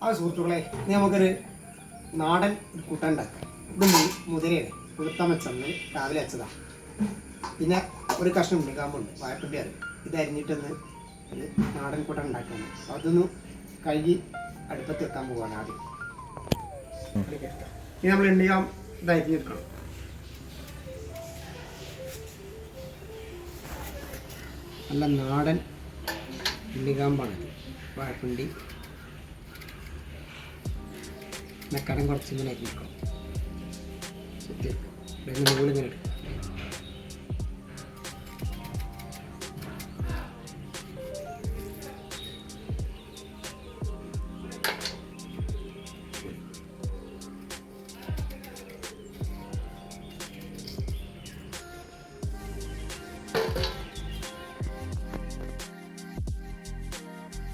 ആ സുഹൃത്തുക്കളെ ഇനി നമുക്കൊരു നാടൻ ഒരു കൂട്ടാൻ ഉണ്ടാക്കാം. ഇത് മുതിരയാണ്, പുഴുത്താൻ വെച്ചന്ന് രാവിലെ വെച്ചതാണ്. പിന്നെ ഒരു കഷ്ണം ഉണ്ണിക്കാമ്പുണ്ട്, വാഴപ്പിണ്ടി അറിയും. ഇത് അരിഞ്ഞിട്ടൊന്ന് ഒരു നാടൻ കൂട്ടാൻ ഉണ്ടാക്കണം. അതൊന്ന് കഴുകി അടുപ്പത്ത് വെക്കാൻ പോവാണ് ആദ്യം. ഇനി നമ്മൾ ഉണ്ണിക്കാമ്പ് ഇത് അരിഞ്ഞെടുക്കണം. നല്ല നാടൻ ഉണ്ണിക്കാമ്പാണ്, വാഴപ്പിണ്ടി കടം കുറച്ചിങ്ങനെ അരിഞ്ഞിരിക്കണം. മുകളിങ്ങനെ എടുക്കും.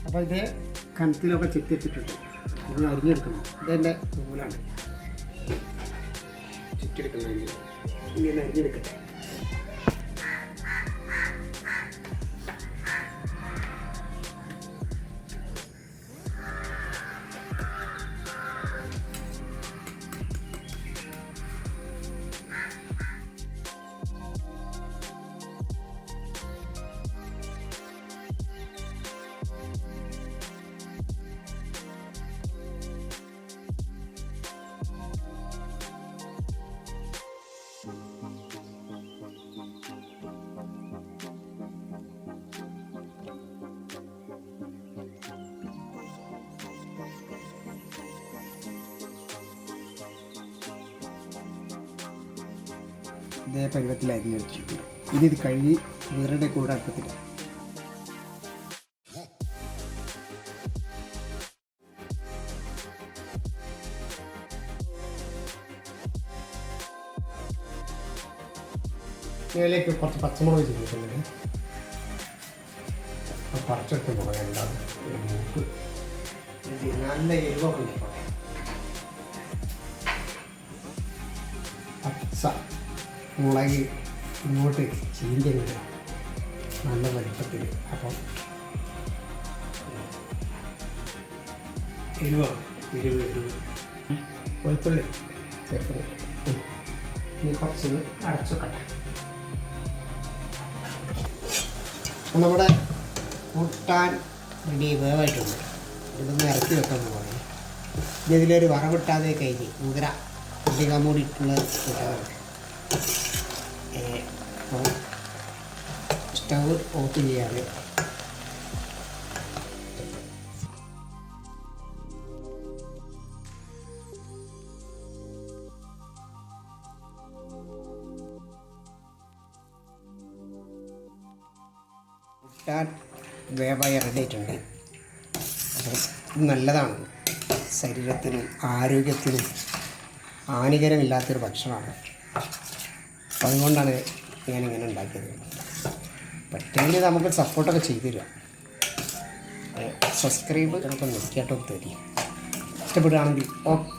അപ്പോൾ ഇത് കനത്തിലൊക്കെ ചെത്തിയിട്ടിട്ടുണ്ട്. ഇത് അരിഞ്ഞെടുക്കണം. ഇതെൻ്റെ നൂലാണ് ചുറ്റെടുക്കുന്നത്. ഇങ്ങനെ അരിഞ്ഞെടുക്കട്ടെ. ഇതേ പരുവത്തിൽ അരിഞ്ഞ് വെച്ചിട്ടുണ്ട്. ഇനി ഇത് കഴുകി മുതിരയുടെ കൂടെ അടുപ്പത്തില്ല. ഇതിലേക്ക് കുറച്ച് പച്ചമുളക് ചെയ്തിട്ടുണ്ട്. പറിച്ചെടുത്ത് മുളക് എന്താണ് മൂക്ക് നല്ല എരിവൊക്കെ ഉണ്ട്. പച്ച മുളക് ഇങ്ങോട്ട് ചീന്തിയുണ്ട് നല്ല വലിപ്പത്തിൽ. അപ്പം എരിവ് വെളുത്തുള്ളി ചേർത്ത് ഇനി കുറച്ച് അടച്ചു വെക്കട്ടെ. നമ്മുടെ കൂട്ടാൻ റെഡി വേവായിട്ടുണ്ട്. ഇതൊന്ന് ഇറക്കി വെക്കാൻ പോകണം. ഇനി ഇതിലൊരു വറവിട്ടാതെ കഴിഞ്ഞ് മുതിര കുട്ടിക്കാൻ കൂടി ഇട്ടുള്ള കൂട്ടാൻ. സ്റ്റവ് ഓഫ് ചെയ്യാതെ കൂട്ടാൻ വേവായി റെഡി ആയിട്ടുണ്ട്. അപ്പോൾ ഇത് നല്ലതാണ്, ശരീരത്തിനും ആരോഗ്യത്തിനും ഹാനികരമില്ലാത്തൊരു ഭക്ഷണമാണ്. അപ്പം അതുകൊണ്ടാണ് ഞാനിങ്ങനെ ഉണ്ടാക്കിയത്. പറ്റുമെങ്കിൽ നമുക്ക് സപ്പോർട്ടൊക്കെ ചെയ്തു തരാം. സബ്സ്ക്രൈബ് നമുക്ക് നോക്കിയായിട്ടൊക്കെ തരും. ഇഷ്ടപ്പെടുകയാണെങ്കിൽ ഓക്കെ.